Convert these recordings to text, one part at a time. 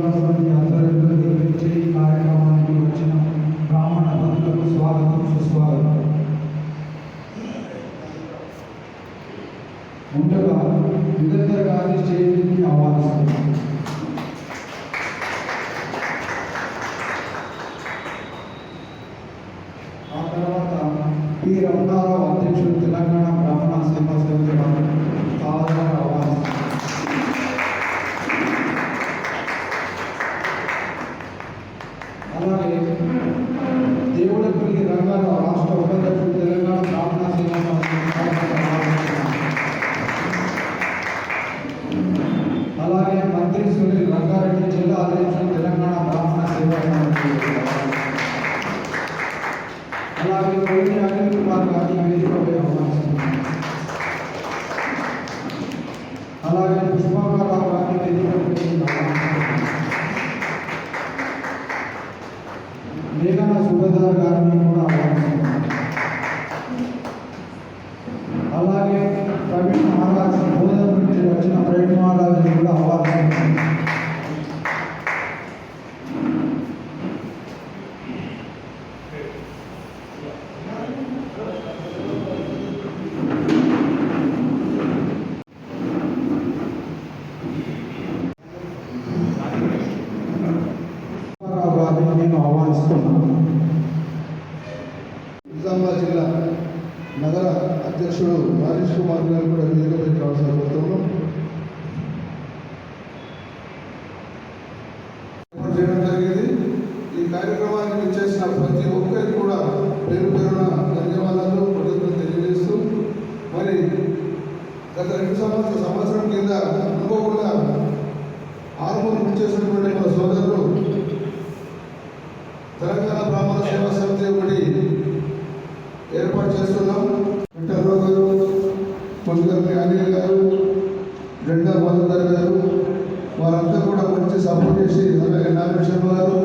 ఆధ్వర్యంలో నిర్వహించే ఈ కార్యక్రమానికి వచ్చిన బ్రాహ్మణ బంధువులకు స్వాగతం సుస్వాగతం. ముందుగా యుగంధర్ గారి స్టేజీని ఆహ్వానిస్తున్నాం. ఆ తర్వాత పి రమణారావు అధ్యక్షుడు తెలంగాణ బ్రాహ్మణ సేవా సమితి సాధారణ ఆహ్వానిస్తున్నాం. అలాగే దేవులపల్లి రంగారావు రాష్ట్ర ఉపాధ్యక్షుడు తెలంగాణ బ్రాహ్మణ సేవా సమితి. అలాగే మంత్రి సునీల్ రంగారెడ్డి జిల్లా అధ్యక్షుడు తెలంగాణ బ్రాహ్మణ సేవా సమితి. అలాగే కోటి అనిల్ కుమార్ గారి వేదికపై ఆహ్వానిస్తున్నాం. అలాగే పుష్పకారావు గారి వేదికపై మేఘన సుభేదార్ గారిని కూడా ఆహ్వానిస్తున్నాం. అలాగే ప్రవీణ్ మహారాజ్ బోధన నుంచి వచ్చిన ప్రవీణ్ మహారాజ్ని కూడా ఆహ్వానిస్తున్నాం. నేను ఆహ్వానిస్తున్నాను. నిజామాబాద్ జిల్లా నగర అధ్యక్షుడు రాజేష్ కుమార్ గారు కూడా వేదికపై రావాల్సిన కోరుతున్నాం. చేయడం జరిగింది. ఈ కార్యక్రమానికి ఇచ్చేసిన ప్రతి ఒక్కరికి కూడా పేరు పేరున ధన్యవాదాలు కృతజ్ఞతలు తెలియజేస్తూ, మరి గత 2 సంవత్సరం కింద అనుకోకుండా ఆర్మూర్ ఇచ్చేసినటువంటి మన సోదరులు తెలంగాణ బ్రాహ్మణ సేవా సమితి ఒకటి ఏర్పాటు చేస్తున్నాం. వెంకటరావు గారు, పొందుగల్లి అనిల్ గారు, జెండా మధుకర్ గారు, వారంతా కూడా మంచి సపోర్ట్ చేసి, అలాగే నాగేశ్వర గారు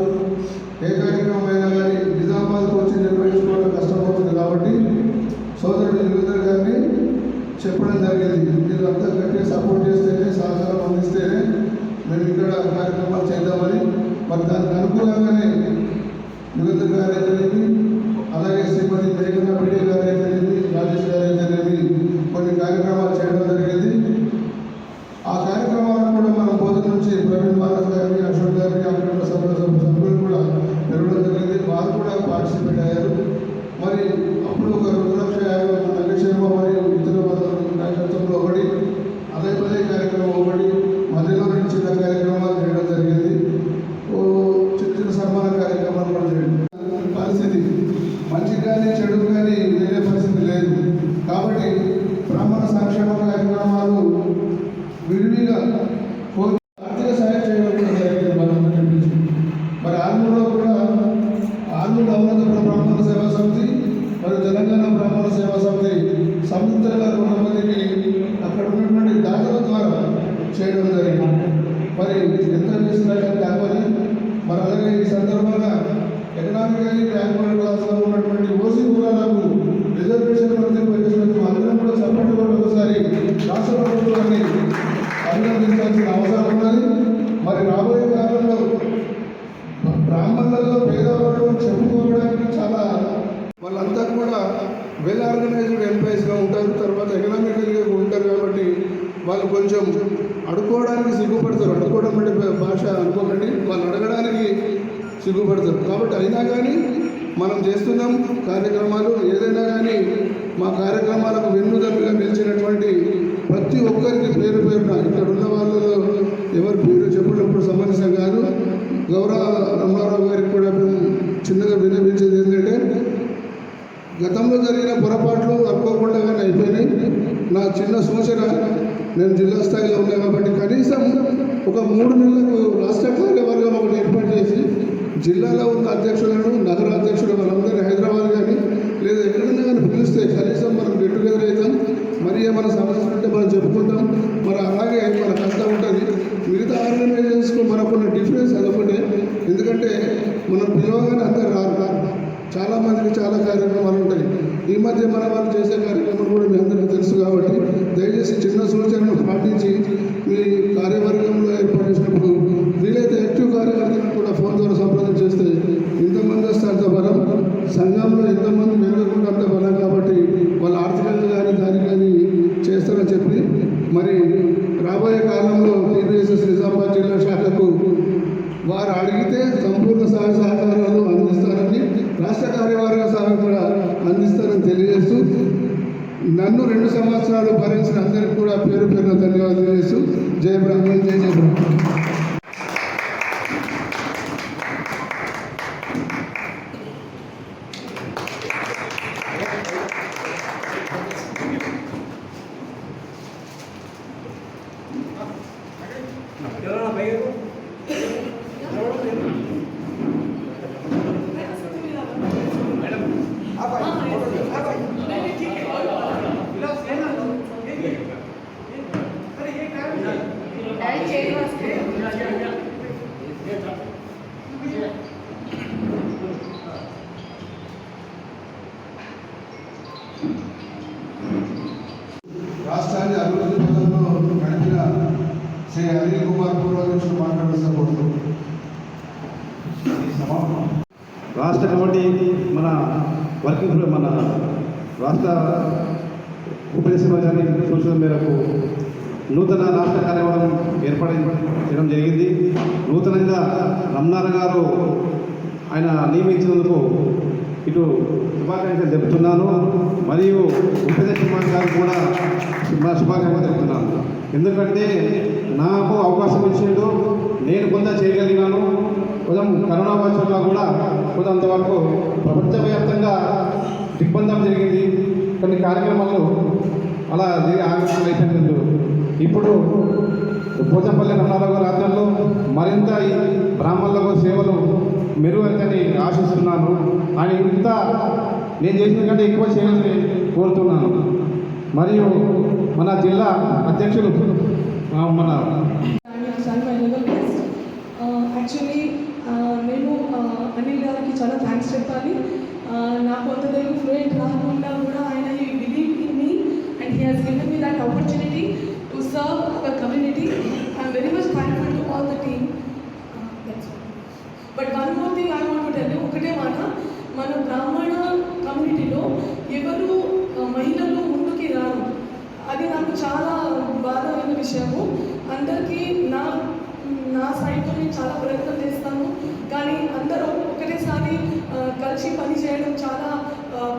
ఏ కార్యక్రమం అయినా కానీ నిజామాబాద్కు వచ్చి నిర్వహించుకోవడం కష్టమవుతుంది కాబట్టి సోదరుడు యుగంధర్ గారిని చెప్పడం జరిగింది. మీరు అంతా గట్టిగా సపోర్ట్ చేస్తేనే, సహకారం అందిస్తేనే మేము ఇక్కడ కార్యక్రమాలు చేద్దామని. మరి దానికి అనుకూలంగానే యుగంధర్ గారు అయితేనేమి, అలాగే శ్రీమతి మేఘనా బిడ్డే గారు అయితేనేమి, రాజేష్ గారు అయితేనేమి కొన్ని కార్యక్రమాలు చేయడం జరిగింది. ఆ కార్యక్రమాలను కూడా మనం బోధన నుంచి ప్రవీణ్ మహారాజ్ గారిని, అశోక్ గారిని, అక్కడ సభ్యులు కూడా పెరగడం జరిగింది. వారు కూడా పార్టిసిపేట్ అయ్యారు. మరి అప్పుడు ఒక 2,50,000 నగేశ్వరమ్మ మరియు ఇతర నాయకత్వంలో ఒకటి, అదే కార్యక్రమం ఒకటి, మధ్యలో నుంచి చిన్న కార్యక్రమాలు చేయడం జరిగింది. చిన్న సన్మాన కార్యక్రమాలు కూడా చేయడం. పరిస్థితి మంచి కానీ చెడు కానీ వేరే పరిస్థితి లేదు కాబట్టి బ్రాహ్మణ సంక్షేమ కార్యక్రమాలు విరివిగా ఆర్థిక సాయం చేయడం జరిగింది. మరి ఆర్మూర్లో కూడా ఆర్మూర్ అమృతపురం బ్రాహ్మణ సేవా సమితి మరియు తెలంగాణ బ్రాహ్మణ సేవా సమితి సంయుక్తంగా కొంతమందికి అక్కడ ఉన్నటువంటి దాతల ద్వారా చేయడం జరిగింది. మరి ఎంత చేసినా కానీ కావాలి. మరి అలాగే ఈ సందర్భంగా ఎకనామికల్లీ బ్యాక్వర్డ్ క్లాస్లో ఉన్నటువంటి ఓసీ కులాలకు రిజర్వేషన్ వర్తింపజేసినందుకు అందరం కూడా సపోర్ట్ కూడా ఒకసారి రాష్ట్ర ప్రభుత్వాన్ని అభినందించాల్సిన అవసరం ఉన్నది. మరి రాబోయే కాలంలో బ్రాహ్మణులలో పేదవాళ్ళు చెప్పుకోవడానికి చాలా వాళ్ళంతా కూడా వెల్ ఆర్గనైజ్డ్ ఎంప్లాయీస్గా ఉంటారు, తర్వాత ఎకనామికల్గా ఉంటారు కాబట్టి వాళ్ళు కొంచెం అడుక్కోవడానికి సిగ్గుపడతారు. అడుక్కోవడం అంటే భాష అనుకోకండి, వాళ్ళు అడగడానికి సిగ్గుపడతారు. కాబట్టి అయినా కానీ మనం చేస్తున్నాం కార్యక్రమాలు. ఏదైనా కానీ మా కార్యక్రమాలకు వెన్నుదన్నుగా నిలిచినటువంటి ప్రతి ఒక్కరికి పేరు పేరున ఇక్కడ ఉన్న వాళ్ళలో ఎవరి పేరు చెప్పినప్పుడు సమంజసం కాదు. గౌరవ రమణారావు గారికి కూడా మేము చిన్నగా విన్నవించేది ఏంటంటే, గతంలో జరిగిన పొరపాట్లు అనుకోకుండా కానీ అయిపోయినాయి. నా చిన్న సూచన, నేను జిల్లా స్థాయిలో ఉన్నాను కాబట్టి కనీసం ఒక 3 నెలలకు రాష్ట్ర కార్యవర్గం ఒకటి ఏర్పాటు చేసి జిల్లాలో ఉన్న అధ్యక్షులను, నగర అధ్యక్షులు వాళ్ళందరినీ హైదరాబాద్ కానీ లేదా ఎక్కడైనా కానీ పిలిస్తే కనీసం మనం గెట్ టుగెదర్ అవుతాం. మరి ఏమైనా సమస్యలు ఉంటే మనం చెప్పుకుంటాం. మరి అలాగే మనకు అంతా ఉంటుంది. మిగతా ఆర్గనైజేషన్స్కు మనకున్న డిఫరెన్స్ అదొకటే. ఎందుకంటే మనం పిలవగానే అందరు రారు. చాలామందికి చాలా కార్యక్రమాలు ఉంటాయి. ఈ మధ్య మన వాళ్ళు చేసే కార్యక్రమాలు కూడా మీ అందరికీ తెలుసు కాబట్టి దయచేసి చిన్న సూచనలు పాటించి మీ కార్యవర్గంలో ఏర్పాటు చేసినప్పుడు వీలైతే యాక్టివ్ జై బ్రహ్మ జై జై బ్రహ్మ. రాష్ట్రాన్ని అభివృద్ధి పథంలో నడిపిన శ్రీ అనిల్ కుమార్ పూర్వాధ్యక్షుడు మాట్లాడుతూ రాష్ట్ర కమిటీ మన వర్కింగ్ గ్రూప్ మన రాష్ట్ర ఉపదేశం సూచన మేరకు నూతన రాష్ట్ర కార్యవర్గం ఏర్పాటు చేయడం జరిగింది. నూతనంగా రమణారావు గారు ఆయన నియమించినందుకు ఇటు శుభాకాంక్షలు చెప్తున్నాను. మరియు ఉపదేశం గారు కూడా శుభాకాంక్షలు చెప్తున్నాను. ఎందుకంటే నాకు అవకాశం ఇచ్చిండు, నేను కొంత చేయగలిగినాను. కొంచెం కరోనా వచ్చంలో కూడా కొంతవరకు ప్రపంచవ్యాప్తంగా దిగ్బంధం జరిగింది. కొన్ని కార్యక్రమాలు అలా ఆగిపోయింది. ఇప్పుడు పోచంపల్లి రమణారావు గారి ఆధ్వర్యంలో మరింత ఈ బ్రాహ్మణులకు సేవలు మెరుగైతని ఆశిస్తున్నాను. ఆయన ఇంత నేను చేసిన కంటే ఎక్కువ చేయాలని కోరుతున్నాను. మరియు మన జిల్లా అధ్యక్షులు మన యాక్చువల్లీ నేను అనిల్ గారికి చాలా థ్యాంక్స్ చెప్పాలి. నాకు అంత తెలుగు ఫ్లూయెంట్ రాకుండా కూడా ఆయన he believe in me and he has given me that opportunity to serve our community. I'm very much thankful to all the team. But one more thing I want to tell you, ఒకటే మాట, మన బ్రాహ్మణ కమ్యూనిటీలో ఎవరు మహిళలు ముందుకి రారు. అది నాకు చాలా బాధమైన విషయము. అందరికీ నా సైడ్తో నేను చాలా ప్రయత్నం చేస్తాను, కానీ అందరూ ఒకటేసారి కలిసి పని చేయడం చాలా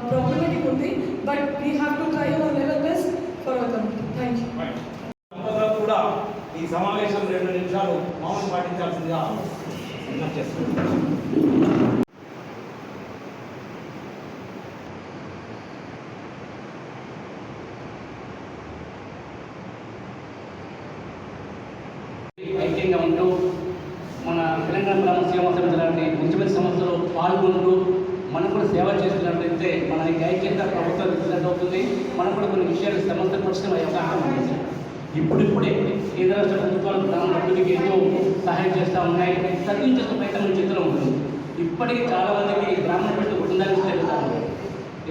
ప్రాబ్లమేటిక్ ఉంది. But we have to try our level best for our community. Thank you. కూడా ఈ సమావేశం 2 నిమిషాలు మౌనం పాటించాల్సిందిగా విజ్ఞప్తి చేస్తున్నాను. ఐక్యంగా ఉంటూ మన తెలంగాణ బ్రాహ్మణ సేవా సమితి లాంటి మంచి మంచి సంస్థలు పాల్గొంటూ మనకు కూడా సేవ చేస్తున్నట్లయితే మన ఐక్యత ప్రభుత్వం ఇచ్చినట్టు అవుతుంది. మనం కూడా కొన్ని విషయాలు సమస్యలు పరిచయం అయ్యే అవకాశం ఇప్పుడిప్పుడే కేంద్ర రాష్ట్ర ప్రభుత్వాలు బ్రాహ్మణ అభివృద్ధికి ఎంతో సహాయం చేస్తూ ఉన్నాయి. తగ్గించేందుకు ప్రయత్నం చేస్తూ ఉంటుంది. ఇప్పటికీ చాలా మందికి బ్రాహ్మణ పెట్టి కుటుంబానికి జరుగుతారు.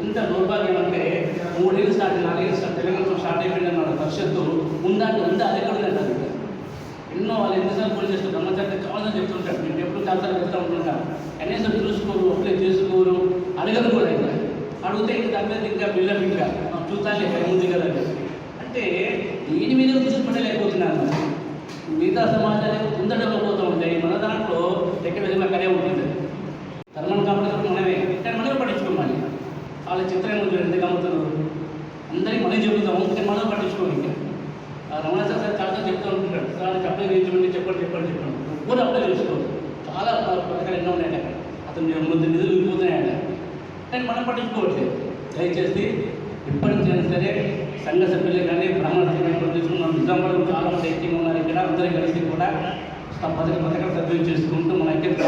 ఎంత దౌర్భాగ్యం అంటే 3 ఏళ్ళు స్టార్ట్ 4 ఏళ్ళు స్టార్ట్ తెలంగాణలో స్టార్ట్ అయిపోయింది అన్న పరిషత్తు ఉందంటే అది ఎక్కడ ఉందంటారు. ఎన్నో వాళ్ళు ఎన్నిసార్లు పోటీ చేస్తారు. బ్రహ్మచారి చాలా చెప్తుంటారు. మేము ఎప్పుడు చాలాసార్లు చెప్తూ ఉంటుంటాం. కనీసం చూసుకోరు, అప్లై చేసుకోరు, అడగరు కూడా. ఇంకా అడిగితే ఇంకా దాని మీద ఇంకా బిల్డప్ ఇంకా చూస్తాను ఉంది కదా అంటే దీని మీద చూసుకుంటలేకపోతున్నాను. మిగతా సమాజానికి ముందడలో పోతూ ఉంటాయి. మన దాంట్లో ఎక్కడ విధంగా కరే ఉంటుంది. ధర్మం కాబట్టి మనమే కానీ మనమే పట్టించుకోమని వాళ్ళ చిత్రం ఎందుకు అమ్ముతున్నారు. అందరికీ మనం చెబుతాము కానీ మనం పట్టించుకోము. ఇంకా రమణ సార్ చాలా చెప్తూ ఉంటుంటాడు. సార్ అప్లై చేయించమని చెప్పండి కూడా అప్లై చేసుకోవాలి. చాలా పథకాలు ఎన్నో ఉన్నాయంట. అతను ముందు నిధులు వెళ్ళిపోతున్నాయంట కానీ మనం పట్టించుకోవట్లేదు. దయచేసి ఇప్పటి నుంచి సరే సంఘ సభ్యులే కానీ బ్రాహ్మణ సభ్యులు తీసుకున్నాం. నిజామాబాద్ చాలా మంది ఐక్యంగా ఉన్నారు. ఇక్కడ అందరూ కలిసి కూడా పథకాలు సభ్యులు చేసుకుంటూ మన ఐక్యత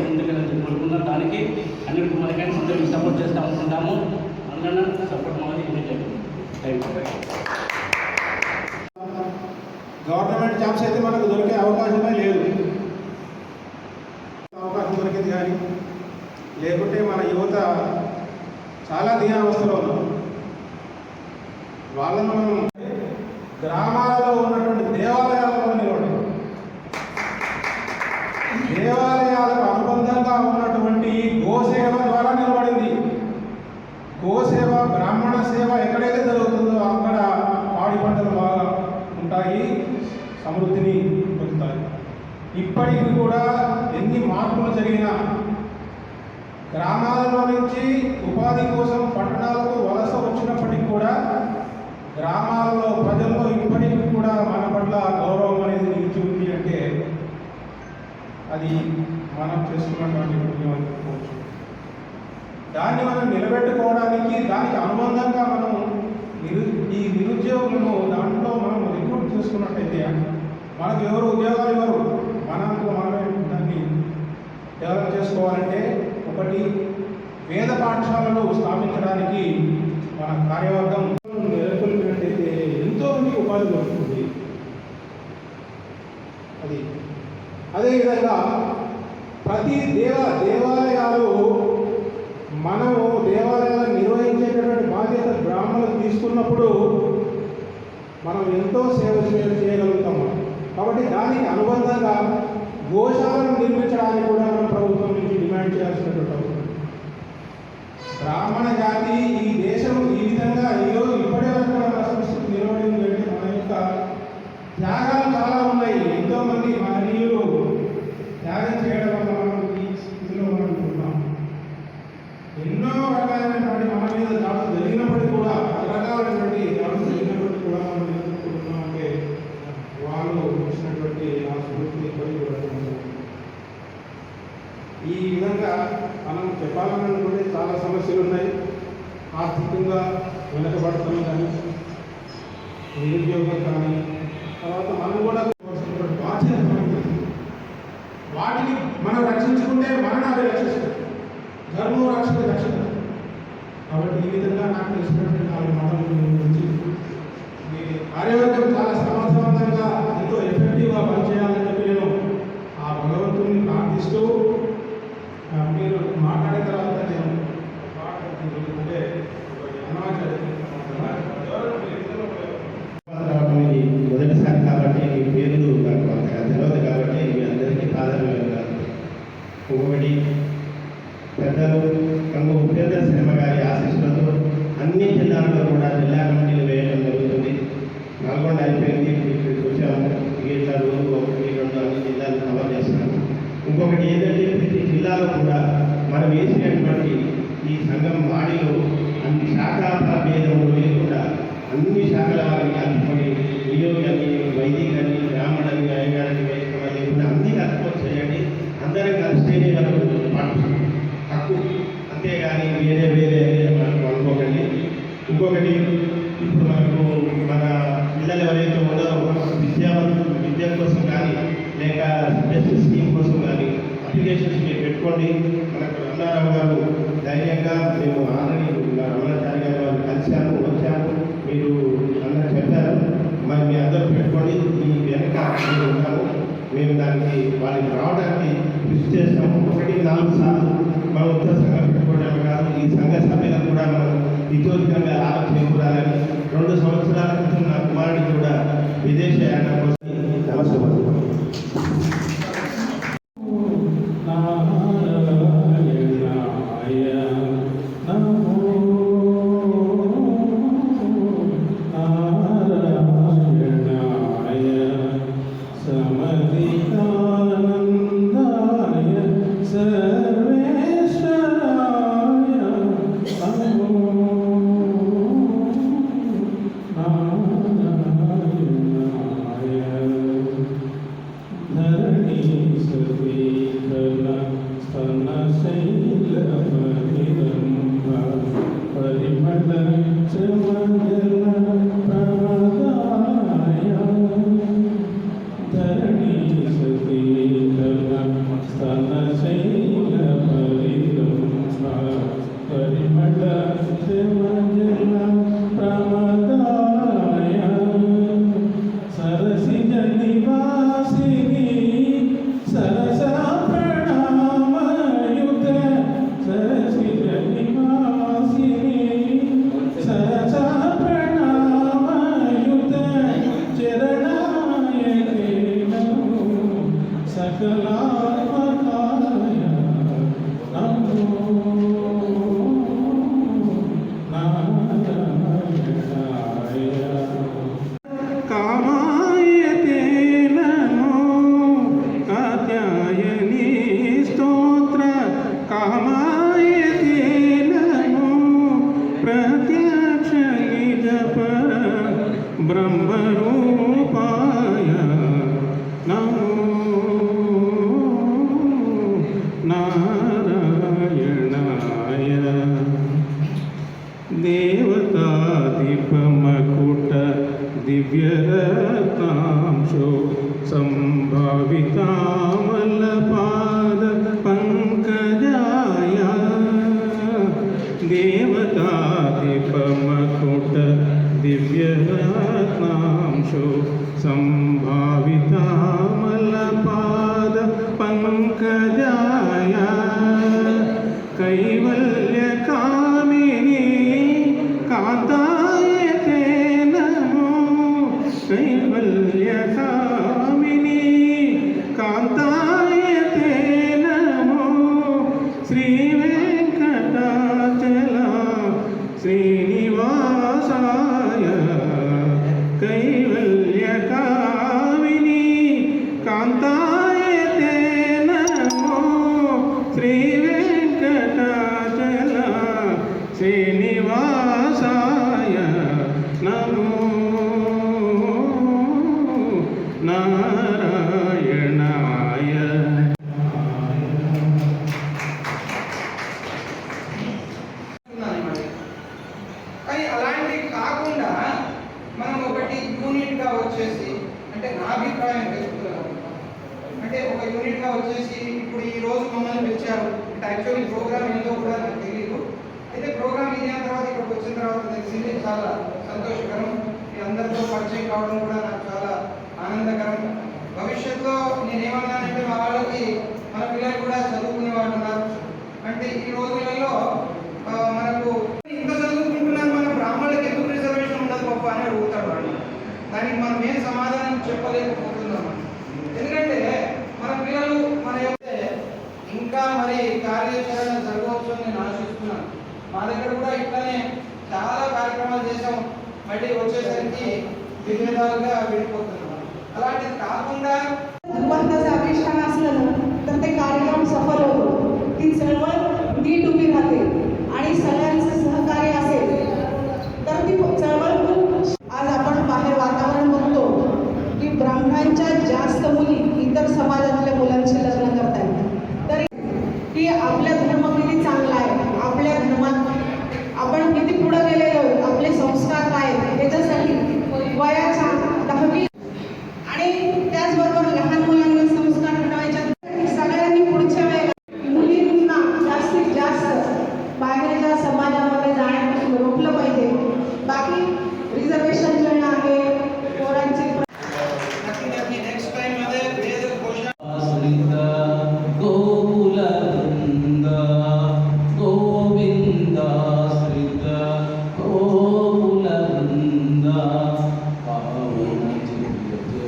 ముందుకెళ్ళి కోరుకున్నాం. దానికి అన్ని కుమారికైనా అందరికీ సపోర్ట్ చేస్తూ అనుకుంటాము. అందరూ సపోర్ట్ మాది థ్యాంక్ యూ. గవర్నమెంట్ జాబ్స్ అయితే మనకు దొరికే అవకాశమే లేదు. అవకాశం దొరికింది కానీ లేకుంటే మన యువత చాలా దీనావస్థలో ఉన్నారు. వాళ్ళను మనం గ్రామాలలో ఉన్నటువంటి దేవాలయాలలో నిలబడి దేవాలయాలకు అనుబంధంగా ఉన్నటువంటి గోసేవ ద్వారా నిలబడింది. గోసేవ బ్రాహ్మణ సేవ ఎక్కడైతే జరుగుతుందో అక్కడ పాడి పంటలు బాగా ఉంటాయి, సమృద్ధిని పొందుతాయి. ఇప్పటికి కూడా ఎన్ని మార్పులు జరిగినా గ్రామాలలో నుంచి ఉపాధి కోసం పట్టణాలకు వలస వచ్చినప్పటికీ కూడా గ్రామాలలో ప్రజల్లో ఇప్పటికీ కూడా మన పట్ల గౌరవం అనేది అది మనం చేసుకున్నటువంటి పుణ్యం అని చెప్పుకోవచ్చు. దాన్ని మనం నిలబెట్టుకోవడానికి దానికి అనుబంధంగా మనం ఈ నిరుద్యోగులను దాంట్లో మనం రిక్రూట్ చేసుకున్నట్టయితే మనకు ఎవరు ఉద్యోగాలు ఇవ్వరు. మనకు మనమే దాన్ని డెవలప్ చేసుకోవాలంటే ఒకటి వేద పాఠశాలలు స్థాపించడానికి మన కార్యవర్గం నెలకొల్పినట్టయితే ఎంతో మంది ఉపాధి దొరుకుతుంది. అదేవిధంగా ప్రతి దేవాలయాలు మనము దేవాలయాలను నిర్వహించేటటువంటి బాధ్యత బ్రాహ్మణులు తీసుకున్నప్పుడు మనం ఎంతో సేవ చేయగలుగుతాము. కాబట్టి దానికి అనుబంధంగా గోశాలను నిర్మించడానికి కూడా మనం ప్రభుత్వం నుంచి డిమాండ్ చేయాల్సినటువంటి అవసరం. బ్రాహ్మణ జాతి ఈ దేశం ఈ విధంగా ఈరోజు ఇప్పటి వరకు మన సంస్కృతి నిలబడి ఉందంటే మన యొక్క త్యాగాలు చాలా ఉన్నాయి. ఎంతోమంది మహనీయులు త్యాగం చేయడం వల్ల మనం ఈ స్థితిలో మనం ఉన్నాం. ఎన్నో రకాలైనటువంటి మన మీద దాడులు జరిగినప్పటికీ కూడా రకరకాలైనటువంటి దాడులు జరిగినప్పటికీ కూడా మనం ఎదుర్కొంటున్నాం. అంటే వాళ్ళు వచ్చినటువంటి ఆ స్ఫూర్తిని కలిగి ఈ విధంగా మనం చెప్పాలనుకుంటే చాలా సమస్యలు ఉన్నాయి. ఆర్థికంగా వెనకబడతాం కానీ, నిరుద్యోగం కానీ, తర్వాత మనం కూడా బాధ్యత వాటిని మనం రక్షించుకుంటే మనని అవి రక్షిస్తాం. ధర్మం రక్షణ రక్షణ. కాబట్టి ఈ విధంగా నాకు తెలిసినటువంటి 4 మాటలు గురించి మీ కార్యవర్గం చాలా సమర్థవంతంగా ఎంతో ఎఫెక్టివ్గా పనిచేయాలని చెప్పి నేను ఆ భగవంతుని ప్రార్థిస్తూ మీరు మాట్లాడిన తర్వాత నేను అంటే మొదటిసారి కాబట్టి మీ పేర్లు నాకు అంతగా తెలియదు కాబట్టి మీ అందరికీ ప్రాధాన్యం కాదు. ఒకటి పెద్దలు కంగు ఉపేంద్ర శర్మ గారి ఆశీస్సులతో అన్ని జిల్లాల్లో కూడా జిల్లా కమిటీలు వేయడం జరుగుతుంది. నల్గొండ అయిపోయింది, ఇక్కడికి వచ్చాము. ఇట్లా రోజు 1, 2 అన్ని జిల్లాలు కవర్ చేస్తున్నాము. ఇంకొకటి ఏంటంటే ప్రతి జిల్లాలో కూడా మనం వేసినటువంటి ఈ సంఘం వాడిలో అన్ని శాఖల భేదము లేకుండా అన్ని శాఖల వారిని కలుపుకొని వినియోగాన్ని, వైదికని, బ్రాహ్మణని, అయ్యగారని, వైష్ణవ లేకుండా అన్ని కలుపుకొని చేయండి. అందరం కలిస్తేనే మనకు హక్కు, అంతేగాని వేరే వేరే మనకు అనుకోకండి. ఇంకొకటి ఇప్పుడు మనకు మన పిల్లలు ఎవరైతే ఉన్నారో విద్య కోసం కానీ లేక బెస్ట్ స్కీమ్ కోసం కానీ అప్లికేషన్స్ మీరు పెట్టుకోండి. మనకు రమణారావు గారు ధైర్యంగా మేము ఆల్రెడీ రమణాచారి గారు వారు కలిశాము, వచ్చాము, మీరు అందరూ చెప్పారు. మరి మీ అందరూ పెట్టుకోండి. ఈ వెనక మేము ఉన్నాము. మేము దానికి వాళ్ళకి రావడానికి కృషి చేస్తాము. 1-4 సార్లు మనం ఉత్తర సంఘం పెట్టుకోవడమే కాదు, ఈ సంఘ సభ్యులకు కూడా మనం ఇతోధికంగా లాభం చేకూరాలని 2 సంవత్సరాల క్రితం నా కుమారుడికి కూడా విదేశయానం కోసం నమస్కారం. బ్రహ్మరూపాయ నమో संभावितामलपाद पंकजाय देवताधिपमकुट दिव्यरत्नांशो संभावितामलपाद पंकजाय कैवल्यकामिनी कान्ताय ते नमो कैवल्यकामिनी कान्ताय ते नमो श्रीवेङ्कटाचला श्रीनिवासाय कैवल्यकामिनी कान्ताय ते नमो श्रीवेङ्कटाचला श्रीनिवासाय नमो नारायणाय కానీ అలాంటివి కాకుండా మనం ఒకటి యూనిట్గా వచ్చేసి, అంటే నా అభిప్రాయం తెలుపుతున్నాను, అంటే ఒక యూనిట్గా వచ్చేసి ఇప్పుడు ఈ రోజు మమ్మల్ని పిలిచారు. అంటే యాక్చువల్లీ ప్రోగ్రామ్ ఏందో కూడా నాకు తెలియదు. అయితే ప్రోగ్రామ్ ఇదే తర్వాత ఇక్కడికి వచ్చిన తర్వాత తెలిసింది. చాలా సంతోషకరం. మీ అందరితో పరిచయం కావడం కూడా నాకు చాలా ఆనందకరం. భవిష్యత్తులో నేనేమన్నానంటే మా వాళ్ళకి మన పిల్లలు కూడా చదువుకునే వాళ్ళు ఉన్నారు. అంటే ఈ రోజులలో మనకు ఇంత చదువుకుంటున్నాను, మన బ్రాహ్మణులకు ఎందుకు రిజర్వేషన్ ఉండదు గొప్ప అని అడుగుతాడు వాళ్ళు. దానికి మనం ఏం సమాధానం చెప్పలేకపోతున్నాం. ఎందుకంటే మన పిల్లలు మన ఇంకా మరి కార్యాచరణ జరగవచ్చు అని నేను ఆశిస్తున్నాను. మా దగ్గర కూడా ఇట్లానే చాలా కార్యక్రమాలు చేసాం. మళ్ళీ వచ్చేసరికి విభేదాలుగా విడిపోతున్నాం. అలాంటిది కాకుండా धर्माचं अधिष्ठान असलं ना तर ते कार्यक्रम सफल होतो. ती चळवळ नीट उभी राहते आणि सगळ्यांचं सहकार्य असेल तर ती चळवळ खूप. आज आपण बाहेर वातावरण बघतो की ब्राह्मणांच्या जास्त मुली इतर समाजातल्या मुलांशी लग्न करतायत. तरी की आपला धर्म किती चांगला आहे, आपल्या धर्मात आपण किती पुढे गेलेलो, आपले संस्कार काय याच्यासाठी वयाच्या 10वी आणि त्याचबरोबर लहान मुलांना संस्कार घडवायच्या सगळ्यांनी पुढच्या वेळेला मुलींना जास्तीत जास्त बाहेरच्या समाजामध्ये जाण्यापासून रोखलं पाहिजे. बाकी रिझर्वेशन जे आहे पोरांची नक्की नेक्स्ट टाइम मध्ये वेद घोषणा गोकुलवृंद गोविंद श्रीत गोकुलवृंद पावन जय जय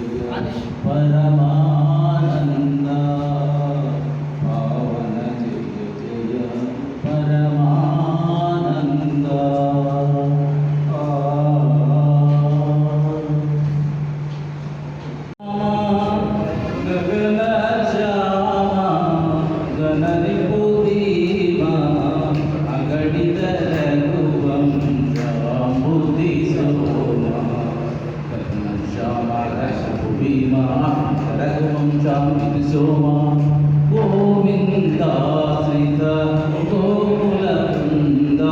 परमानंद पावन जय जय परमानंद गगन श्यामा गणरिपुदीमा अगणित रघुवं रामुदी सोमा गगन श्यामा रघुभीमा रघुवं रामुदी सोमा गोविंद श्रीत गोकुलवृंद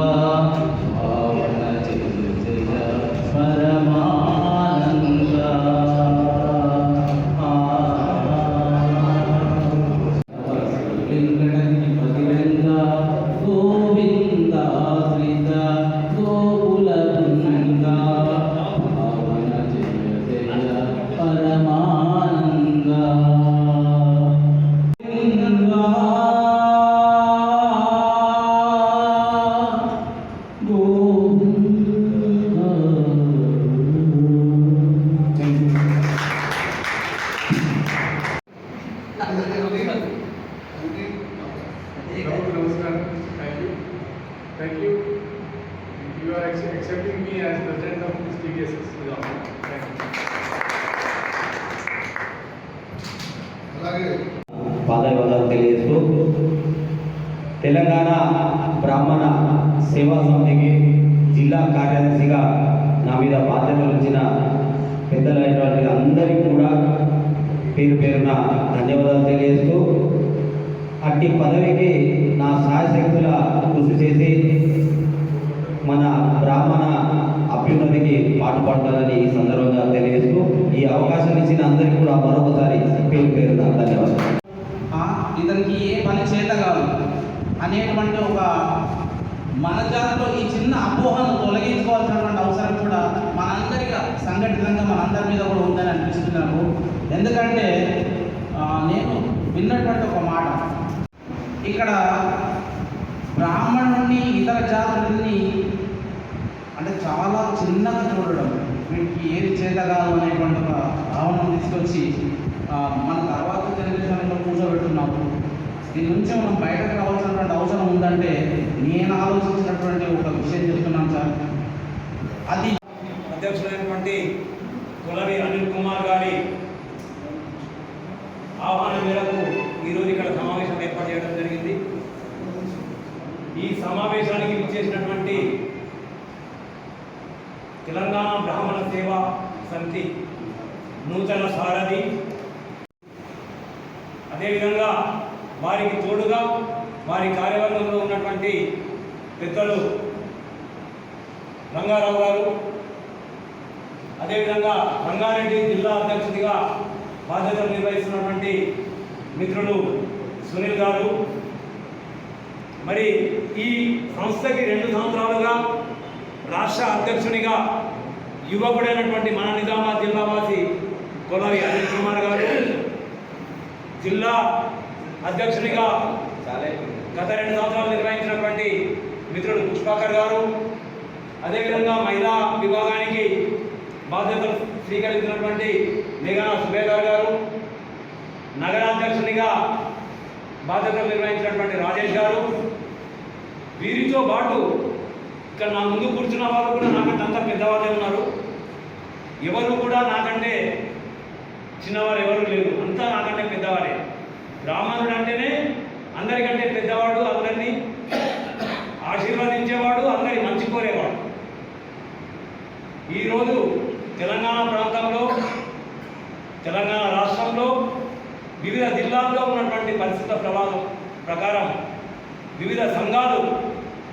पावन जय जय परमानंद गोविंद श्रीत गोकुलवृंद पावन जय जय परमानंद Namaskar. Thank you. You are accepting me as president of this TDSS. Thank you. అలాగే పాదాభివందనాలు తెలియజేస్తూ తెలంగాణ బ్రాహ్మణ సేవా సమితికి జిల్లా కార్యదర్శిగా నా మీద బాధ్యతలు ఇచ్చిన పెద్దలైనటువంటి అందరికీ కూడా పేరు పేరున ధన్యవాదాలు తెలియజేస్తూ అట్టి పదవికి నా సాయశక్తుల కృషి చేసి మన బ్రాహ్మణ అభ్యున్నతికి పాటుపడతానని ఈ సందర్భంగా తెలియజేస్తూ ఈ అవకాశం ఇచ్చిన అందరికీ కూడా మరొకసారి పేరు పేరున అనేటువంటి ఒక మన జాతిలో ఈ చిన్న అపోహను తొలగించుకోవాల్సినటువంటి అవసరం కూడా మనందరికీ సంఘటితంగా మనందరి మీద కూడా ఉందని అనిపిస్తుంది నాకు. ఎందుకంటే నేను విన్నటువంటి ఒక మాట, ఇక్కడ బ్రాహ్మణుడిని ఇతర జాతులని అంటే చాలా చిన్నగా చూడడం, వీటికి ఏది చేత కాదు అనేటువంటి ఒక భావనను తీసుకొచ్చి మన తర్వాత జనరేషన్లో కూర్చోబెట్టున్నాము. దీని నుంచి మనం బయటకు రావాల్సినటువంటి అవసరం ఉందంటే నేను ఆలోచించినటువంటి ఒక విషయం చెప్తున్నాను సార్. అది అధ్యక్షుడైనటువంటి కులవి అనిల్ కుమార్ గారి ఆహ్వానం మేరకు ఈరోజు ఇక్కడ సమావేశం ఏర్పాటు చేయడం జరిగింది. ఈ సమావేశానికి విచ్చేసినటువంటి తెలంగాణ బ్రాహ్మణ సేవా సమితి నూతన సారథి, అదేవిధంగా వారికి తోడుగా వారి కార్యవర్గంలో ఉన్నటువంటి పెద్దలు రంగారావు గారు, అదేవిధంగా రంగారెడ్డి జిల్లా అధ్యక్షుడిగా బాధ్యతలు నిర్వహిస్తున్నటువంటి మిత్రులు సునీల్ గారు, మరి ఈ సంస్థకి 2 సంవత్సరాలుగా రాష్ట్ర అధ్యక్షునిగా యువకుడైనటువంటి మన నిజామాబాద్ జిల్లావాసి కొలవి అనిల్ కుమార్ గారు, జిల్లా అధ్యక్షునిగా గత 2 సంవత్సరాలు నిర్వహించినటువంటి మిత్రుడు పుష్పాకర్ గారు, అదేవిధంగా మహిళా విభాగానికి బాధ్యతలు స్వీకరించినటువంటి మేఘనా సుబేదార్ గారు, నగరాధ్యక్షునిగా బాధ్యతలు నిర్వహించినటువంటి రాజేష్ గారు, వీరితో పాటు ఇక్కడ నా ముందు కూర్చున్న వారు కూడా నాకంటే అంత పెద్దవాళ్ళే ఉన్నారు. ఎవరు కూడా నాకంటే చిన్నవారు ఎవరు లేరు, అంతా నాకంటే పెద్దవారే. బ్రాహ్మణుడు అంటేనే అందరికంటే పెద్దవాడు, అందరినీ ఆశీర్వదించేవాడు, అందరి మంచి కోరేవాడు. ఈరోజు తెలంగాణ ప్రాంతంలో, తెలంగాణ రాష్ట్రంలో వివిధ జిల్లాల్లో ఉన్నటువంటి పరిస్థితుల ప్రభావం ప్రకారం వివిధ సంఘాలు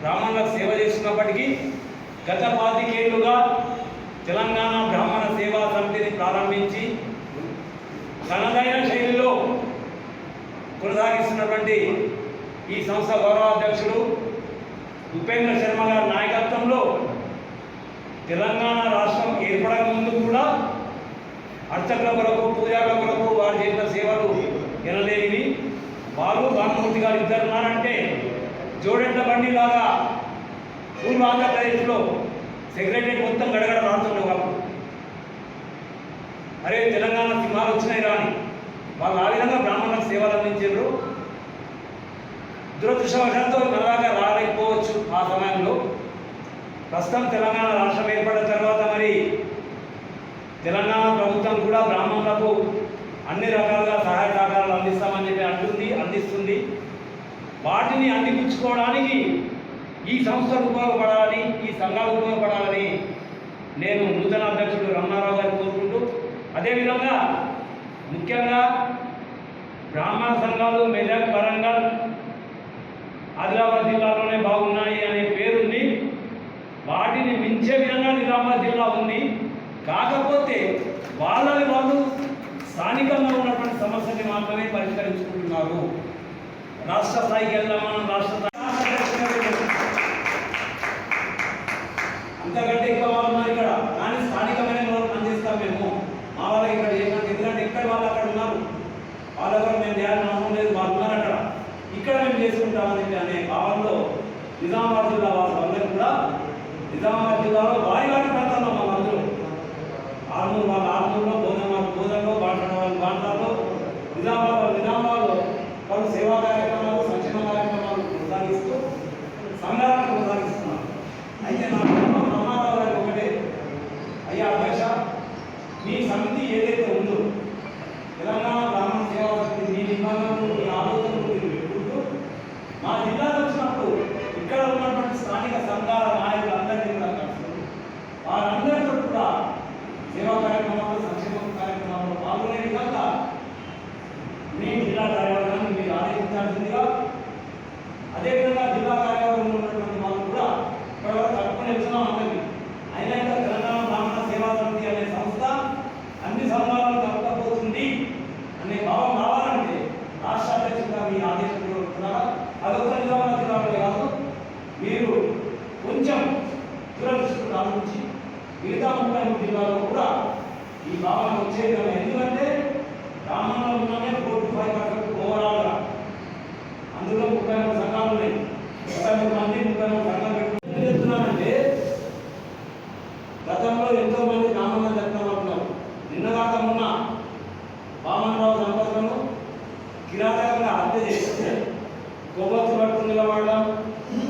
బ్రాహ్మణులకు సేవ చేస్తున్నప్పటికీ గత 25 ఏళ్లుగా తెలంగాణ బ్రాహ్మణ సేవా సమితిని ప్రారంభించి తనదైన శైలిలో కొనసాగిస్తున్నటువంటి ఈ సంస్థ గౌరవాధ్యక్షుడు ఉపేంద్ర శర్మ గారి నాయకత్వంలో తెలంగాణ రాష్ట్రం ఏర్పడక ముందు కూడా అర్చకుల కొరకు, పూజారుల కొరకు వారు చేసిన సేవలు ఎనలేనివి. వారు భానుమూర్తి గారు ఇద్దరు ఉన్నారంటే జోడెడ్ల బండిలాగా పూర్వ ఆంధ్రప్రదేశ్లో సెక్రటరీ మొత్తం గడగడ రాస్తుండే వాళ్ళు. అరే తెలంగాణ సింహాలు వచ్చినాయి రాని వాళ్ళు ఆ విధంగా బ్రాహ్మణులకు సేవలు అందించారు. దురదృష్టవశాత్తు మనలాగా రాలేకపోవచ్చు ఆ సమయంలో. ప్రస్తుతం తెలంగాణ రాష్ట్రం ఏర్పడిన తర్వాత మరి తెలంగాణ ప్రభుత్వం కూడా బ్రాహ్మణులకు అన్ని రకాలుగా సహాయ సహకారాలు అందిస్తామని చెప్పి అందిస్తుంది. వాటిని అందిపుచ్చుకోవడానికి ఈ సంస్థలు ఉపయోగపడాలని, ఈ సంఘాలు ఉపయోగపడాలని నేను నూతన అధ్యక్షుడు రమణారావు గారిని కోరుకుంటూ, అదేవిధంగా ముఖ్యంగా బ్రాహ్మణ సంఘాలు మెదక్, వరంగల్, ఆదిలాబాద్ జిల్లాలోనే బాగున్నాయి అనే పేరుంది. వాటిని మించే విధంగా నిజామాబాద్ జిల్లా ఉంది. కాకపోతే వాళ్ళని వాళ్ళు స్థానికంగా ఉన్నటువంటి సమస్యని మాత్రమే పరిష్కరించుకుంటున్నారు. రాష్ట్ర స్థాయికి వెళ్దాం, మనం రాష్ట్ర అంతకంటే ఎక్కువ వాళ్ళు ఉన్నారు ఇక్కడ. కానీ స్థానికమైన వాళ్ళు పనిచేస్తాం మేము. మా వాళ్ళకి ఇక్కడ ఏంటంటే ఎందుకంటే ఇక్కడ వాళ్ళు అక్కడ ఉన్నారు, వాళ్ళ కూడా మేము చేయాలని అవసరం లేదు, వాళ్ళు ఉన్నారు అక్కడ, ఇక్కడ మేము చేసుకుంటామని చెప్పి అనే భావంలో నిజామాబాద్ జిల్లా వాళ్ళందరూ కూడా నిజామాబాద్ జిల్లాలో వారి ప్రాంతాల్లో వాళ్ళందరూ ఆర్మూరులో బోధనలో బాంటాలో నిజామాబాద్లో వాళ్ళు సేవా కార్యక్రమాలు, సంక్షేమ కార్యక్రమాలు కొనసాగిస్తూ సంఘాలను కొనసాగిస్తున్నారు. అయితే నా రమణారావు గారికి ఒకటే, అయ్యా అధ్యక్ష, మీ సమితి ఏదైతే ఉందో తెలంగాణ బ్రాహ్మణ సేవా సమితి, మీ విభాగంలో మీ ఆలోచనలు మీరు పెట్టుకుంటూ మా జిల్లాకు వచ్చినప్పుడు ఇక్కడ ఉన్నటువంటి స్థానిక సంఘాల నాయకులందరినీ కూడా కలుసుకుంటూ వారందరితో కూడా సేవా కార్యక్రమాలు, సంక్షేమ కార్యక్రమాల్లో పాల్గొనే విధంగా మీ జిల్లా కార్యాలయాన్ని మీరు ఆదేశించాల్సిందిగా మిగతా 33 జిల్లాలో కూడా ఈ భావన వచ్చే విధంగా, ఎందుకంటే గ్రామంలో ఉన్నమే 4-5% ఓవరాల్గా, అందులో 33 సంఘాలు ఉన్నాయి, 33 మంది 33 సంఘాలు పెట్టుకుని చెప్తున్నానంటే గతంలో ఎంతో మంది గ్రామంలో చెప్తామంటున్నారు. నిన్నగాక మొన్న వామనరావు దంపతులను కిరాతకంగా హత్య చేస్తే కొవ్వొత్తు పట్టుకుని నిలబడడం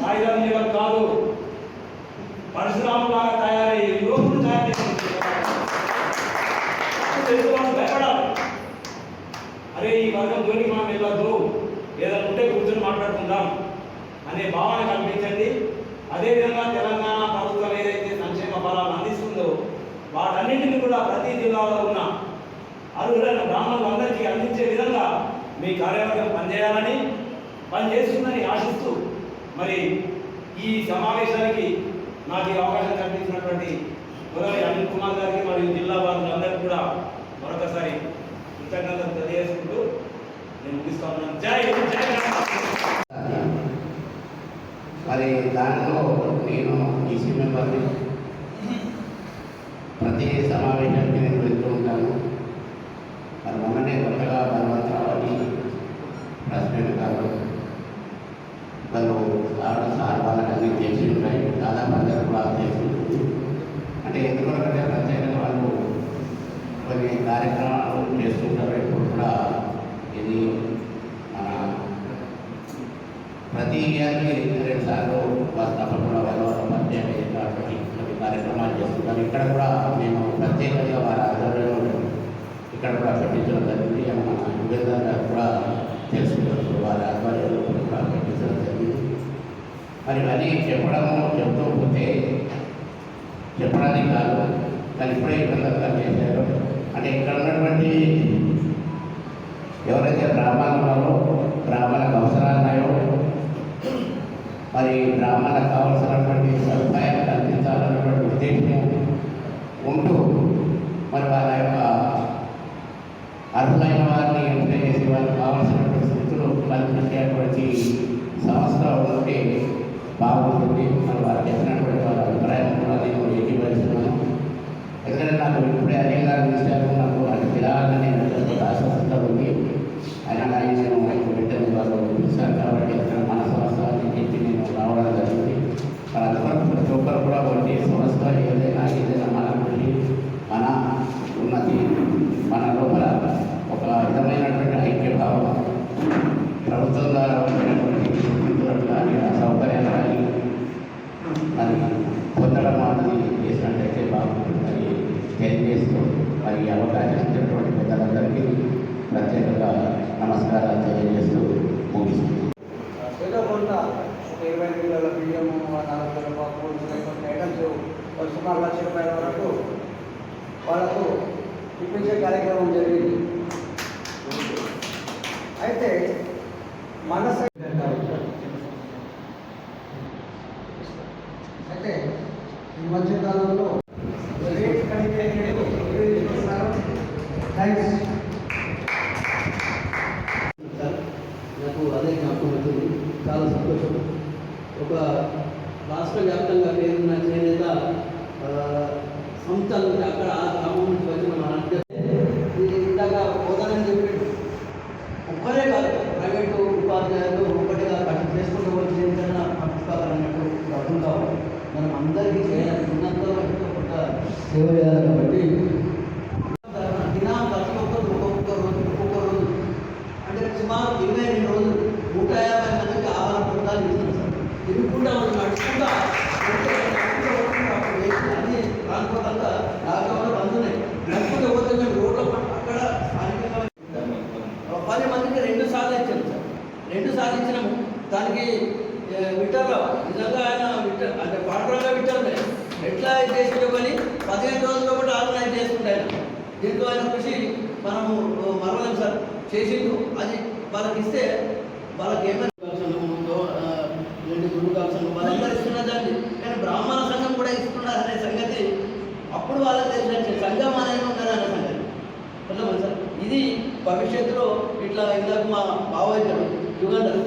ఆయుధం చేయడం కాదు, పరశురాములాగా తయారయ్యే యువకుడు తయారు చేసి భయపడాలి. అరే ఈ వర్గం జోలికి మనం వెళ్ళొద్దు, ఏదైనా ఉంటే కూర్చొని మాట్లాడుకుందాం అనే భావన కల్పించండి. అదేవిధంగా తెలంగాణ ప్రభుత్వం ఏదైతే సంక్షేమ ఫలాలు అందిస్తుందో వాటన్నింటినీ కూడా ప్రతి జిల్లాలో ఉన్న అర్హులైన బ్రాహ్మణులందరికీ అందించే విధంగా మీ కార్యవర్గం పనిచేయాలని, పనిచేస్తుందని ఆశిస్తూ మరి ఈ సమావేశానికి నాకు ఈ అవకాశం కల్పించినటువంటి మొదటి అనిల్ కుమార్ గారికి మరియు జిల్లా వాసులందరికీ కూడా మరొకసారి కృతజ్ఞతలు తెలియజేసుకుంటూ నేను ముగిస్తా ఉన్నాను. జై జై. మరి దానిలో నేను ఈసీ మెంబర్ని, ప్రతి సమావేశానికి నేను వెళ్తూ ఉంటాను. మరి మొన్ననే కొత్తగా బలవంతరావు అని ప్రెసిడెంట్ గారు వాళ్ళు సార్ వాళ్ళకి అన్ని చేసి ఉంటాయి, దాదాపు అందరూ కూడా చేసి ఉంటుంది. అంటే ఎందుకంటే ప్రత్యేకంగా వాళ్ళు కొన్ని కార్యక్రమాలు చేస్తుంటారు. ఇప్పుడు కూడా ఇది మన ప్రతి ఇయర్కి 2 సార్లు వాళ్ళు తప్పకుండా వాళ్ళు ప్రత్యేక కొన్ని కార్యక్రమాలు చేస్తుంటారు. ఇక్కడ కూడా మేము ప్రత్యేకంగా వారి ఆధ్వర్యంలో ఇక్కడ కూడా పెట్టించడం జరిగింది. మన యుగేందర్ గారు కూడా తెలుసుకుంటారు, వారి ఆధ్వర్యంలో కూడా పెట్టించడం జరిగింది. మరి ఇవన్నీ చెప్తూ పోతే చెప్పడానికి కాదు, కానీ ఇప్పుడే యుగేందర్ గారు చేశారు. అంటే ఇక్కడ ఉన్నటువంటి ఎవరైతే బ్రాహ్మణులలో బ్రాహ్మణులకు అవసరాలు ఉన్నాయో, మరి బ్రాహ్మణులకు కావాల్సినటువంటి సదుపాయాలు కల్పించాలన్నటువంటి ఉద్దేశం ఉంటూ మరి వాళ్ళ యొక్క అర్హులైన వారిని ఎంపిక చేసి వాళ్ళకి కావాల్సినటువంటి స్థితులు కల్పించేటువంటి సంస్థ ఉంటే బాగుంటుంది. మరి వారు చెప్పినటువంటి వాళ్ళ అభిప్రాయం కూడా నేను ఏకీభవిస్తున్నాను. ఎందుకంటే నాకు ఇప్పుడే అనిల్ గారు విషయాలు నాకు అది తిరగాలని నేను ఆశిస్తూ ఉంది. అయినా కానీ నేను వెంటనే వాళ్ళు పిలిచాను కాబట్టి మన సంస్థ చెప్పి నేను రావడం జరిగింది. మరి అందువరకు ప్రతి ఒక్కరు కూడా ఒకటి సంస్థ ఏదైనా మన గురించి మన ఉన్నతి మన లోపల ఒక విధమైనటువంటి ఐక్యభావం ప్రభుత్వం ద్వారా వచ్చినటువంటి కానీ సౌకర్యాలు కానీ మరి పొందడం అన్నది చేసినట్టయితే బాగుంటుందని తెలియజేస్తూ మరి అవకాశం ఇచ్చినటువంటి పెద్దలందరికీ ప్రత్యేకంగా నమస్కారాలు తెలియజేస్తూ ముగిస్తుంది. ఏదో కొంత 25 కిలోల బియ్యము, 4 కిలోల పప్పు, కొన్ని ఐటమ్స్ సుమారు 1,00,000 రూపాయల వరకు వాళ్ళకు ఇప్పించే కార్యక్రమం జరిగింది. అయితే మన అయితే ఈ మధ్యకాలంలో థ్యాంక్స్. నాకు అదే జ్ఞాపకం అవుతుంది. చాలా సంతోషం. ఒక రాష్ట్ర వ్యాప్తంగా పేరున్న చేనేత సంస్థలు అక్కడ ఆ గ్రామం నుంచి వచ్చిన మన ఇందాక పోదానని చెప్పి ఒక్కరే కాదు, ప్రైవేటు ఉపాధ్యాయులు ఒక్కటిగా కట్టి చేసుకుంటూ వచ్చి ఏంటన్నా పంచుకోవాలన్నట్టు అనుకుంటాం. మనం అందరికీ చేయాలి, ఉన్నంతలో ఒక సేవ చేయాలి. కాబట్టి దినం ప్రతి ఒక్కరు ఒక్కొక్క రోజు అంటే సుమారు 22 రోజులు 150 మందికి ఆహార పదార్థాలు ఇస్తున్నాం సార్. తిరుగుకుంటా నడుచుకుంటా అన్ని ప్రాంతాలంతా లాక్డౌన్లో బంధున్నాయి. నడుచుకుంటూ పోతే మేము రోడ్ల అక్కడ స్థానికంగా 10 మందికి 2 సార్లు ఇచ్చాము సార్. 2 సార్లు ఇచ్చినాము. దానికి విట్టర్లో నిజంగా ఆయన అంటే పాటగా విట్టర్లే ఎట్లా చేసుకుంటే కానీ 15 రోజుల్లో కూడా ఆర్గనైజ్ చేసుకుంటే ఆయన దీంట్లో ఆయన కృషి మనము మరవలేం సార్. చేసిండు అది వాళ్ళకి ఇస్తే వాళ్ళకి ఏమైనా ఉందో 2 గురువుగాల సంఘం వాళ్ళందరూ ఇస్తున్నదండి. కానీ బ్రాహ్మణ సంఘం కూడా ఇస్తున్నారు అనే సంగతి అప్పుడు వాళ్ళకి తెలిసినట్టు సంఘం అనేది ఉన్నదనే సంగతి అర్థమైంది సార్. ఇది భవిష్యత్తులో ఇట్లా ఇందాక మా భావోద్యమం యుగంధర్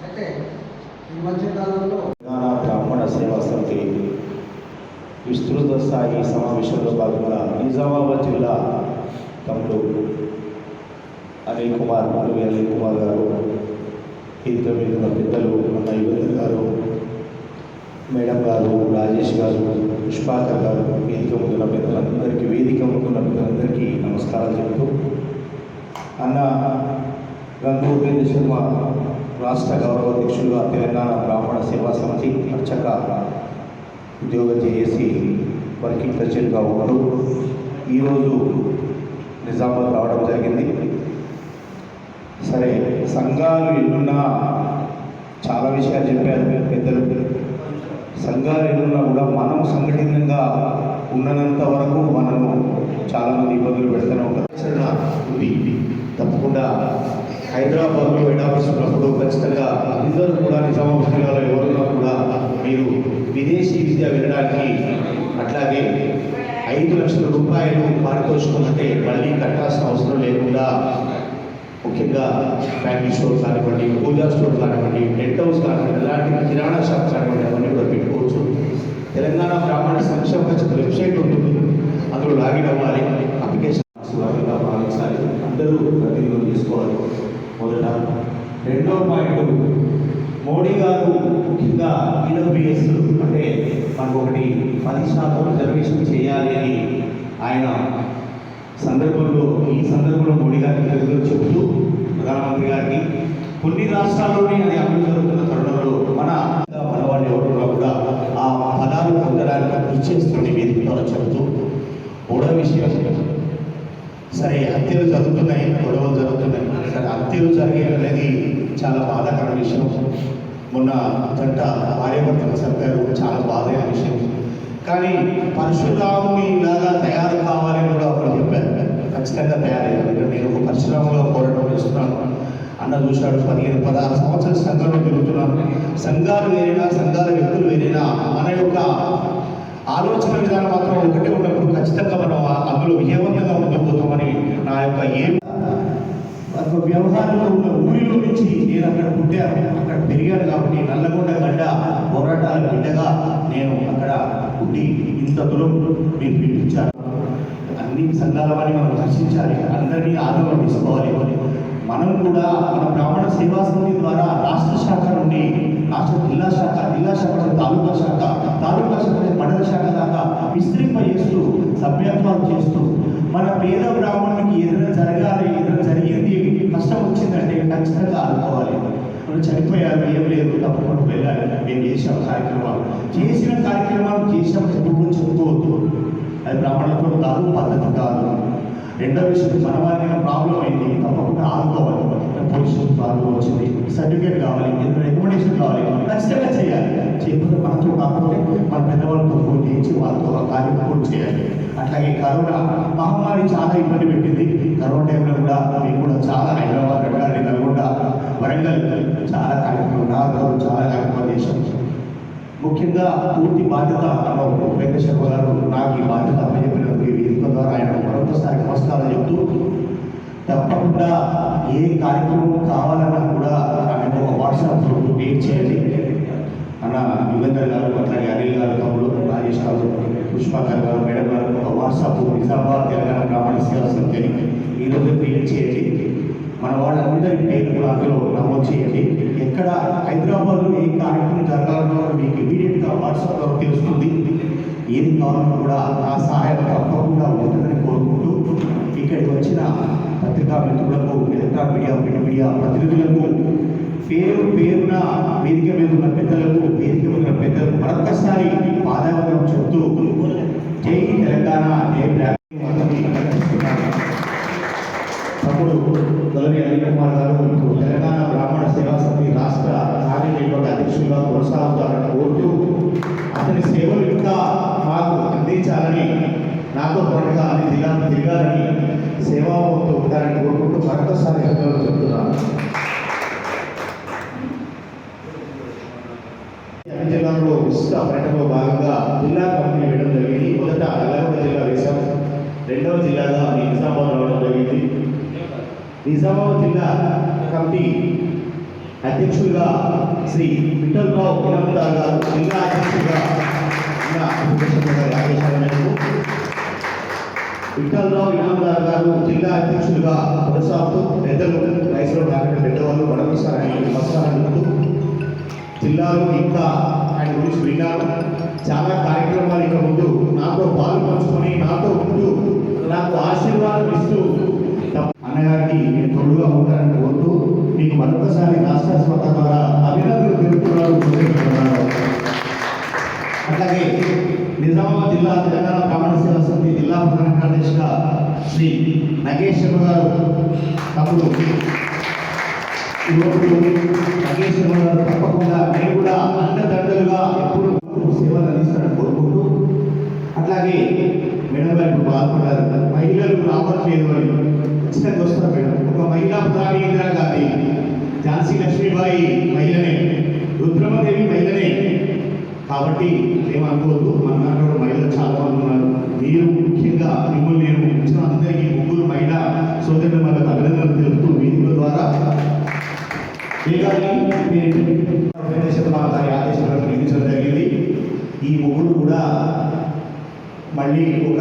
అయితే ఈ మధ్యకాలంలో తెలంగాణ బ్రాహ్మణ సేవా సమితి విస్తృత స్థాయి సమావేశంలో భాగంగా నిజామాబాద్ జిల్లా తమ్ముడు అనిల్ కుమార్ గారు, ఈత మీద పెద్దలు అన్న యువత గారు, మేడం గారు, రాజేష్ గారు, పుష్పాకర్ గారు, వేదిక ముందున్న పెద్దలందరికీ నమస్కారాలు చెప్తూ, అన్న గంగు ఉపేంద్ర శర్మ రాష్ట్ర గౌరవ అధ్యక్షులుగా తెలంగాణ బ్రాహ్మణ సేవా సమితి అర్చక ఉద్యోగం చేసి వర్కింగ్ ప్రెసిడెంట్గా ఉన్నారు. ఈరోజు నిజామాబాద్ రావడం జరిగింది. సరే, సంఘాలు ఎన్నున్నా చాలా విషయాలు చెప్పారు పెద్దలు. సంఘాలు ఎన్నున్నా కూడా మనం సంఘటితంగా ఉన్నంత వరకు మనము చాలామంది ఇబ్బందులు పెడుతూనే ఉంటారు. తప్పకుండా హైదరాబాద్లో హెడ్ ఆఫీస్ ఉన్నప్పుడు ఖచ్చితంగా అందరూ కూడా నిజామాబాద్ జిల్లాలో ఎవరున్నా కూడా మీరు విదేశీ విద్య వెళ్ళడానికి, అట్లాగే 5 లక్షల రూపాయలు పారితోషికం అంటే మళ్ళీ కట్టాల్సిన అవసరం లేకుండా, ముఖ్యంగా ఫ్యామిలీ స్టోర్ కానివ్వండి, పూజా స్టోర్ కానివ్వండి, టెంట్ హౌస్ కానివ్వండి, అలాంటి కిరాణా షాప్ కానివ్వండి, అవన్నీ కూడా పెట్టుకోవచ్చు. తెలంగాణ బ్రాహ్మణ సంక్షేమ పరిషత్ వెబ్సైట్ ఉంటుంది, అందులో లాగిన్ అవ్వాలి, అప్లికేషన్ భావించాలి, అందరూ ప్రతినిధులు తీసుకోవాలి. మొదట. రెండో పాయింట్, మోడీ గారు ముఖ్యంగా ఈడబ్ల్యూఎస్ అంటే మనకు ఒకటి 10% రిజర్వేషన్ చేయాలి అని ఆయన ఈ సందర్భంలో మోడీ గారికి తెలుగులో చెబుతూ, ప్రధానమంత్రి గారికి కొన్ని రాష్ట్రాల్లోనే అది అమలు జరుగుతున్న తరుణంలో మనవాళ్ళు ఎవరున్నా కూడా ఆ ఫలాలు పొందడానికి కృషి చేస్తున్న వేదిక ద్వారా చెబుతూ, మూడో విషయం, సరే హత్యలు జరుగుతున్నాయి, గొడవలు జరుగుతున్నాయి. సరే, హత్యలు జరిగేది అనేది చాలా బాధాకర విషయం. మొన్న జంట భార్యాభర్తలు చంపారు, చాలా బాధైన విషయం. కానీ పరశురాముని లాగా తయారు కావాలని కూడా ఒకరు చెప్పారు. ఖచ్చితంగా తయారయ్యారు. నేను ఒక పరిశ్రమలో పోరాటం చేస్తున్నాను. అన్న చూశాడు, 15-16 సంవత్సరాల సంఘంలో తిరుగుతున్నాను. సంఘాలు వేరైనా, సంఘాల వ్యక్తులు వేరైనా, మన యొక్క ఆలోచన విధానం మాత్రం ఒకటే ఉన్నప్పుడు ఖచ్చితంగా మనం అందులో విజయవంతంగా ఉండిపోతామని నా యొక్క వ్యవహారంలో ఉన్న ఊరిలో నుంచి నేను అక్కడ పుట్టాను, అక్కడ పెరిగాను కాబట్టి నల్లగొండ గడ్డ పోరాటాల బిడ్డగా నేను అక్కడ పుట్టి ఇంత దూరం మీరు పిలిపించారు. అన్ని సంఘాల వారిని మనం దర్శించాలి, అందరినీ ఆదరణ తీసుకోవాలి. మనం కూడా మన బ్రాహ్మణ సేవా సమితి ద్వారా రాష్ట్ర శాఖ నుండి జిల్లా శాఖ తాలూకా శాఖ మండల శాఖ దాకా విస్తరింపజేస్తూ, సభ్యత్వాలు చేస్తూ, మన పేద బ్రాహ్మణునికి ఏదైనా జరగాలి, ఏదైనా జరిగింది, కష్టం వచ్చిందంటే ఖచ్చితంగా ఆదుకోవాలి. మనం చనిపోయారు, ఏం లేదు, తప్పకుండా వెళ్ళాలి. మేము చేసాం కార్యక్రమాలు, చేసాం చెప్పుకోవద్దు. అది బ్రాహ్మణులతో కాదు, పద్ధతి కాదు. రెండో విషయం, మన వారికి ప్రాబ్లం అయింది, తప్పకుండా ఆదుకోవాలి. పొజిషన్ ప్రాబ్లం వచ్చింది, సర్టిఫికేట్ కావాలి, ఏదైనా రికమెండేషన్ కావాలి, ఖచ్చితంగా చేయాలి. చేయకపోతే మనతో కాకపోతే మన పెద్దవాళ్ళతో ఫోన్ చేయించి వాళ్ళతో ఆ కార్యక్రమం చేయాలి. అట్లాగే కరోనా మహమ్మారి చాలా ఇబ్బంది పెట్టింది. కరోనా టైంలో కూడా మేము కూడా చాలా హైదరాబాద్, రంగారెడ్డి, నల్గొండ, వరంగల్ చాలా కార్యక్రమాలు, నాగరాజు చాలా కార్యక్రమాలు చేశాం. ముఖ్యంగా పూర్తి బాధ్యత అన్న ఉపేంద్ర శర్మ గారు నాకు ఈ బాధ్యత అప్పచెప్పినందుకు ఈ వేదిక ద్వారా ఆయన మరొకసారి నమస్కారాలు చెప్తూ, తప్పకుండా ఏ కార్యక్రమం కావాలన్నా కూడా ఆమెకు వాట్సాప్లో వెయిట్ చేయండి. అన్న యుగంధర్ గారు, అట్లాగే అనిల్ గారు, తమ్ముడు రాజేష్ గారు, పుష్పాకర్ గారు, మేడం గారు ఒక వాట్సాప్ నిజామాబాద్ తెలంగాణ బ్రాహ్మణ సేవా సమితిని ఈరోజు క్రియేట్ చేయండి. మన వాళ్ళందరి పేరు కూడా అందులో నమోదు చేయండి. ఎక్కడ హైదరాబాద్లో ఏ కార్యక్రమం జరగాలన్నా మీకు ఇమీడియట్గా వాట్సాప్లో తెలుస్తుంది. ఏది కావాలన్నా కూడా నా సహాయం తప్పకుండా ఉంటుందని కోరుకుంటూ, ఇక్కడికి వచ్చిన పత్రికా మిత్రులకు, ఎలక్ట్రానిక్ మీడియా, ప్రింట్ మీడియా ప్రతినిధులకు, పేరున వేదిక మీద ఉన్న పెద్దలకు, వేదిక మీద ఉన్న పెద్దలకు మరొక్కసారి పాదాలను చెప్తూ, జై తెలంగాణ, జై తమ్ముడు గౌరీ అనిల్ కుమార్ గారు తెలంగాణ బ్రాహ్మణ సేవా సమితి రాష్ట్ర కార్యనిర్వాహక అధ్యక్షులుగా కొనసాగుతారని కోరుతూ, అతని సేవలు ఇంకా మాకు అందించాలని, నాతో పాటుగా అన్ని జిల్లాలు తిరగాలని, సేవాభావంతో ఉంటారని కోరుకుంటూ మరొకసారి చెప్తున్నాను. అన్ని జిల్లాల్లో విస్తృత పర్యటనలో భాగంగా జిల్లా కమిటీ వేయడం జరిగింది. మొదట నల్లగొండ జిల్లా వేశాం, రెండవ జిల్లాగా నిజామాబాద్ రావడం జరిగింది. నిజామాబాద్ జిల్లా కమిటీ అధ్యక్షులుగా శ్రీ విఠలరావు ఇనామదార్ గారు, జిల్లా అధ్యక్షులుగా ఆదేశాల మేరకు విఠలరావు ఇనామదార్ గారు జిల్లా అధ్యక్షులుగా కొనసాగుతూ పెద్దలు రైతులు కాకుండా పెద్దవాళ్ళు మరొకసారి నమస్కారాలు. జిల్లాలో ఇంకా ఆయన గురించి విన్నాను. చాలా కార్యక్రమాలు ఇక ముందు నాతో పాలు పంచుకొని నాతో ఉంటూ నాకు ఆశీర్వాదం ఇస్తూ అన్నగారికి నేను తోడుగా ఉంటానని కోరుతూ మీకు మరొకసారి రాష్ట్ర స్వత ద్వారా అభినందనలు తెలుపుతున్నారు. అట్లాగే నిజామాబాద్ జిల్లా తెలంగాణ బ్రాహ్మణ సేవా సమితి జిల్లా ప్రధాన కార్యదర్శిగా శ్రీ నగేశ్వర గారు తమ్ముడు నగేశ్వర గారు తప్పకుండా నేను కూడా అన్నదండలుగా ఎప్పుడు సేవలు అందిస్తానని కోరుకుంటూ, అట్లాగే మేడం గారు ఇప్పుడు బాధపడ్డారు, మహిళలు రావట్లేదు అని. ఖచ్చితంగా వస్తారు మేడం. ఒక మహిళా ప్రధాని ఇందిరాగాంధీ, ఝాన్సీ లక్ష్మీబాయి మహిళనే, రుద్రమదేవి మహిళనే. కాబట్టి ఏమనుకోవద్దు, మన నాన్న మహిళలు చాలా మంది ఉన్నారు. మీరు ముఖ్యంగా మిమ్మల్ని నేను ఇచ్చిన అందరికీ ముగ్గురు మహిళా సోదరుల వాళ్ళకు అభినందనలు తెలుపుతూ వేదిక ద్వారా ఆదేశాలను నిర్మించడం జరిగింది. ఈ ముగ్గురు కూడా మళ్ళీ ఒక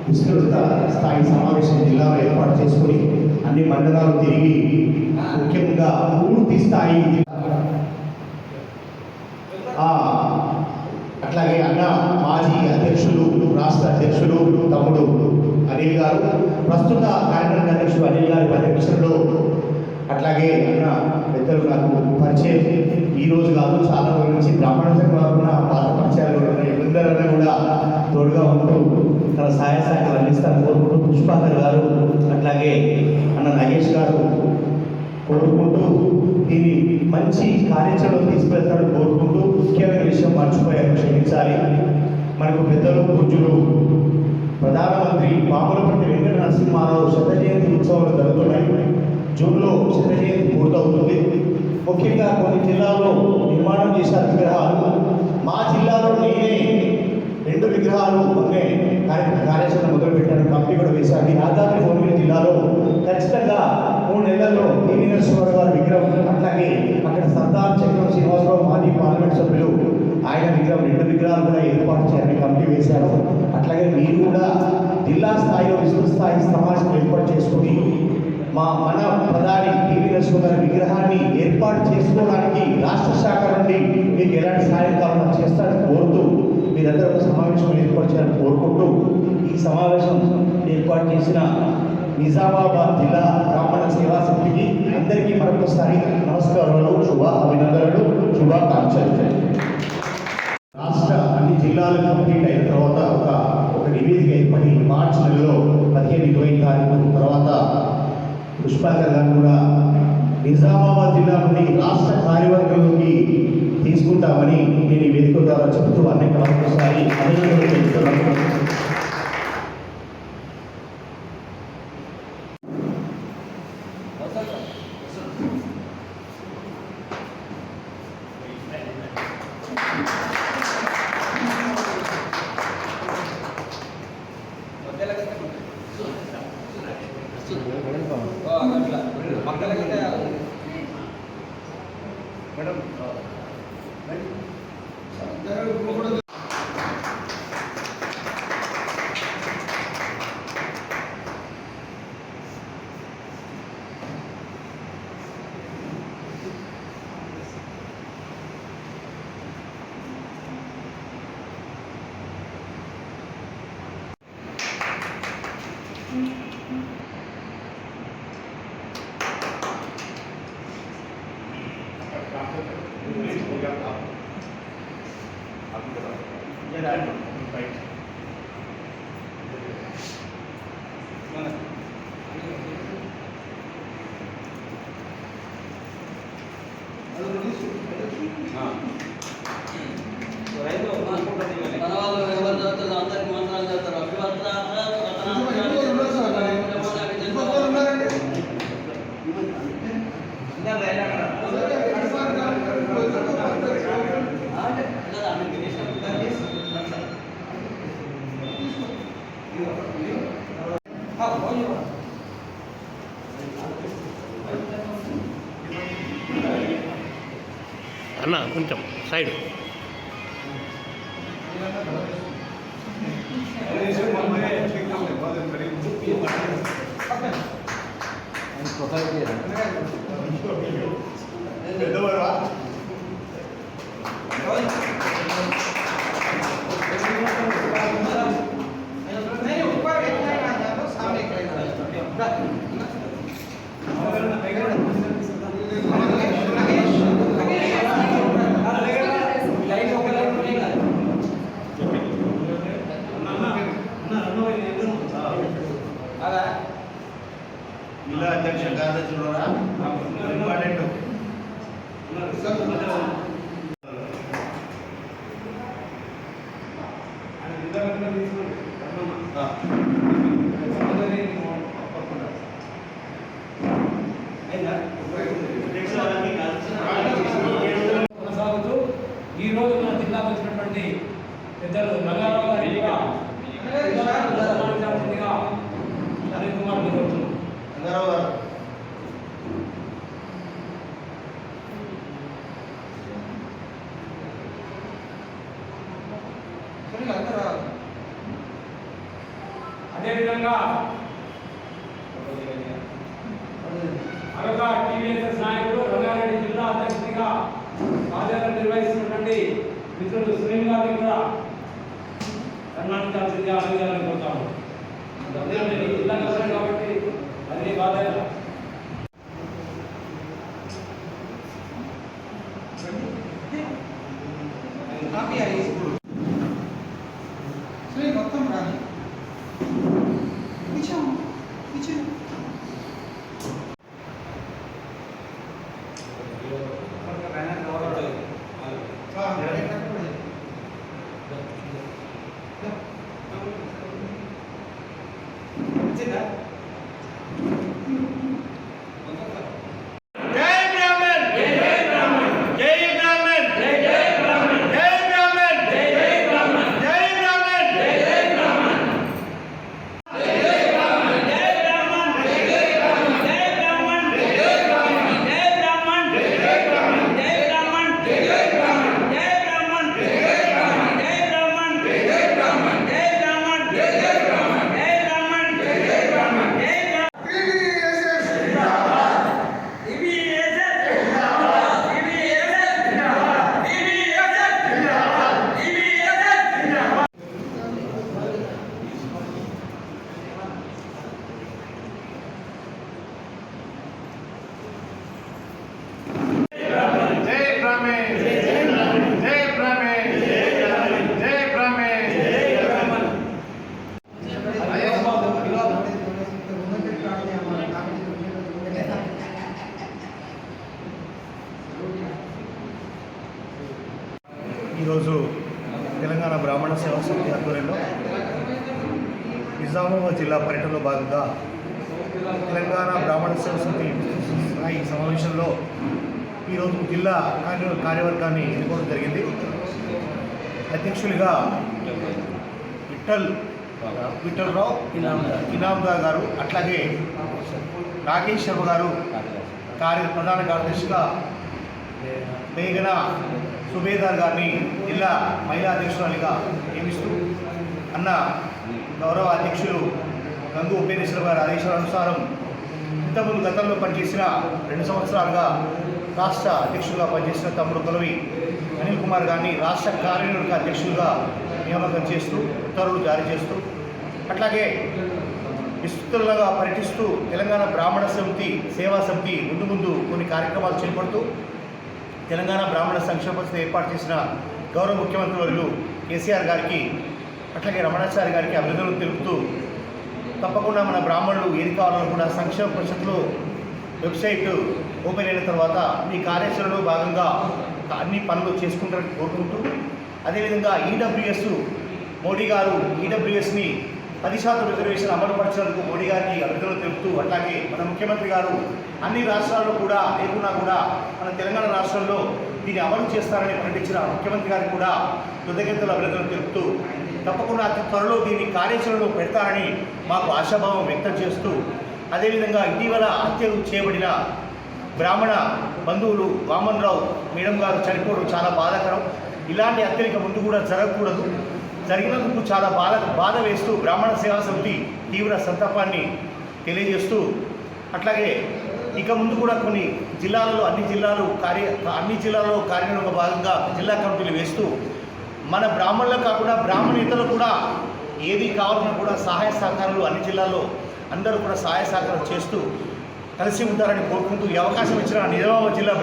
విస్తృత స్థాయి సమావేశం జిల్లాలో ఏర్పాటు చేసుకొని అన్ని మండలాలు తిరిగి ముఖ్యంగా పూర్తి స్థాయి అట్లాగే అన్న మాజీ అధ్యక్షులు, రాష్ట్ర అధ్యక్షులు తమ్ముడు అనిల్ గారు, ప్రస్తుత కార్యక్రమ అధ్యక్షుడు అనిల్ గారి పర్యవేక్షణలో, అట్లాగే అన్న పెద్దలు నాకు పరిచయం ఈ రోజు కాదు, చాలా రోజుల నుంచి బ్రాహ్మణ సంఘాలున్న పాత పరిచయాలు అందరూ కూడా తోడుగా ఉంటూ తన సహాయ సహకారాలు అందిస్తారని కోరుకుంటూ పుష్పాకర్ గారు, అట్లాగే అన్న నగేష్ గారు కోరుకుంటూ దీన్ని మంచి కార్యాచరణలో తీసుకెళ్తాడని కోరుకుంటూ ముఖ్యమైన విషయం మర్చిపోయారు, క్షమించాలి. మనకు పెద్దలు పూజ్యులు ప్రధానమంత్రి పాములపర్తి వెంకట నరసింహారావు శత జయంతి ఉత్సవాలు జరుగుతున్నాయి. జూన్లో శత జయంతి పూర్తవుతుంది. ముఖ్యంగా కొన్ని జిల్లాల్లో నిర్మాణం చేశారు విగ్రహాలు. మా జిల్లాలో నేనే 2 విగ్రహాలు మొన్నే కార్యాచరణ మొదలుపెట్టాను, కమిటీ కూడా వేశాను. యాదాద్రి భువనగిరి జిల్లాలో ఖచ్చితంగా 3 నెలల్లో పివి నరసింహారావు గారి విగ్రహం, అట్లాగే అక్కడ సర్దార్ చక్రం శ్రీనివాసరావు మాజీ పార్లమెంట్ సభ్యులు ఆయన విగ్రహం, 2 విగ్రహాలు కూడా ఏర్పాటు చేయాలని కమిటీ వేశారు. అట్లాగే మీరు కూడా జిల్లా స్థాయిలో విస్తృత స్థాయి సమావేశం ఏర్పాటు చేసుకుని మన ప్రధాని పివి నరసింహ గారి విగ్రహాన్ని ఏర్పాటు చేసుకోవడానికి రాష్ట్ర శాఖ నుండి మీకు ఎలాంటి సహాయం కావాలని చేస్తారని కోరుతూ మీరందరూ ఒక సమావేశం ఏర్పాటు చేయాలని కోరుకుంటూ ఈ సమావేశం ఏర్పాటు చేసిన నిజామాబాద్ జిల్లా బ్రాహ్మణ సేవా సమితికి అందరికీ మరొకసారి నమస్కారాలు, అభినందనలు, శుభాకాంక్షలు. రాష్ట్ర అన్ని జిల్లాలు కంప్లీట్ అయిన తర్వాత ఒక నివేదిక ఏర్పడి మార్చి నెలలో 15-20 తారీఖు తర్వాత పుష్పాకర్ గారు కూడా నిజామాబాద్ జిల్లా నుండి రాష్ట్ర కార్యవర్గంలోకి తీసుకుంటామని నేను ఈ వేదిక ద్వారా చెబుతూ అనేక మరొకసారి అభినందనలు తెలుపుతున్నాను. మన వాళ్ళు ఎవరు చదువుతారు, అందరికి మంత్రాలు చదువుతారు. అభివృద్ధి అన్న కొంచెం సైడ్ नहीं ऊपर इतना ही आ जाता सामने జిల్లా అధ్యక్ష కార్యదర్శి ఇంపార్టెంట్ కొనసాగుతూ ఈ రోజు మన జిల్లాకు వచ్చినటువంటి పెద్దలు రంగారావు గారి సన్మానించాల్సిందిగా అనిల్ కుమార్ కోరుతున్నాం. రంగారావు గారు అదేవిధంగా మరొక టీవీఎస్ఎస్ నాయకుడు రంగారెడ్డి జిల్లా అధ్యక్షుడిగా బాధ్యతలు నిర్వహిస్తున్నటువంటి మిత్రుడు సునీల్ గారిని కూడా సన్మానించాల్సిందిగా అభినందనలు కోరుతాము. జిల్లా కలెక్టర్ కాబట్టి అది బాధ్యత. కాపీ అయ్యి మొత్తం రాని ఈరోజు తెలంగాణ బ్రాహ్మణ సేవా సమితి ఆధ్వర్యంలో నిజామాబాద్ జిల్లా పర్యటనలో భాగంగా తెలంగాణ బ్రాహ్మణ సేవా సమితి స్థాయి సమావేశంలో ఈరోజు జిల్లా కార్యవర్గాన్ని ఎన్నుకోవడం జరిగింది. అధ్యక్షులుగా విఠలరావు ఇనాందార్ గారు, అట్లాగే రాకేష్ శర్మ గారు ప్రధాన కార్యదర్శిగా, మేఘన సుబేదార్ గారిని జిల్లా మహిళా అధ్యక్షురాలిగా నియమిస్తూ అన్న గౌరవ అధ్యక్షులు గంగు ఉపేంద్ర గారి ఆదేశానుసారం ఇంతకుముందు గతంలో పనిచేసిన 2 సంవత్సరాలుగా రాష్ట్ర అధ్యక్షులుగా పనిచేసిన తమ్ముడు కొలవి అనిల్ కుమార్ గారిని రాష్ట్ర కార్యనిర్వాహక అధ్యక్షులుగా నియామకం చేస్తూ ఉత్తర్వులు జారీ చేస్తూ, అట్లాగే విస్తృతంగా పర్యటిస్తూ తెలంగాణ బ్రాహ్మణ సమితి సేవా సమితి ముందు కొన్ని కార్యక్రమాలు చేపడుతూ తెలంగాణ బ్రాహ్మణ సంక్షేమ పరిషత్ ఏర్పాటు చేసిన గౌరవ ముఖ్యమంత్రి వర్యులు కేసీఆర్ గారికి, అట్లాగే రమణాచారి గారికి అభినందనలు తెలుపుతూ, తప్పకుండా మన బ్రాహ్మణులు ఏది కావాలని కూడా సంక్షేమ పరిషత్లో వెబ్సైట్ ఓపెన్ అయిన తర్వాత మీ కార్యాచరణలో భాగంగా అన్ని పనులు చేసుకుంటారని కోరుకుంటూ, అదేవిధంగా ఈడబ్ల్యూఎస్ మోడీ గారు ఈడబ్ల్యూఎస్ని 10% రిజర్వేషన్ అమలుపరిచినందుకు మోడీ గారికి అభినందనలు తెలుపుతూ, అట్లాగే మన ముఖ్యమంత్రి గారు అన్ని రాష్ట్రాల్లో కూడా లేకున్నా కూడా మన తెలంగాణ రాష్ట్రంలో దీన్ని అమలు చేస్తారని ప్రకటించిన ముఖ్యమంత్రి గారికి కూడా కృతజ్ఞతలు అభినందనలు తెలుపుతూ, తప్పకుండా అతి త్వరలో దీన్ని కార్యాచరణలో పెడతారని మాకు ఆశాభావం వ్యక్తం చేస్తూ, అదేవిధంగా ఇటీవల హత్యలు చేయబడిన బ్రాహ్మణ బంధువులు వామన్రావు మేడం గారు చనిపోవడం చాలా బాధాకరం. ఇలాంటి హత్యలు ముందు కూడా జరగకూడదు. జరిగినందుకు చాలా బాధ వేస్తూ బ్రాహ్మణ సేవా సమితి తీవ్ర సంతాపాన్ని తెలియజేస్తూ, అట్లాగే ఇక ముందు కూడా కొన్ని జిల్లాలలో అన్ని జిల్లాల్లో కార్యక్రమంలో భాగంగా జిల్లా కమిటీలు వేస్తూ మన బ్రాహ్మణులు కాకుండా బ్రాహ్మణేతరులు కూడా ఏది కావాలన్నా కూడా సహాయ సహకారాలు అన్ని జిల్లాల్లో అందరూ కూడా సహాయ సహకారం చేస్తూ కలిసి ఉంటారని కోరుకుంటూ ఈ అవకాశం ఇచ్చిన నిజామాబాద్ జిల్లా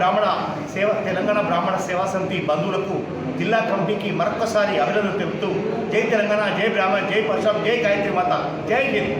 తెలంగాణ బ్రాహ్మణ సేవా సమితి బంధువులకు జిల్లా కమిటీకి మరొకసారి అభినందనలు తెలుపుతూ జై తెలంగాణ, జై బ్రాహ్మణ, జై పరశురామ్, జై గాయత్రి మాత, జై హింద్.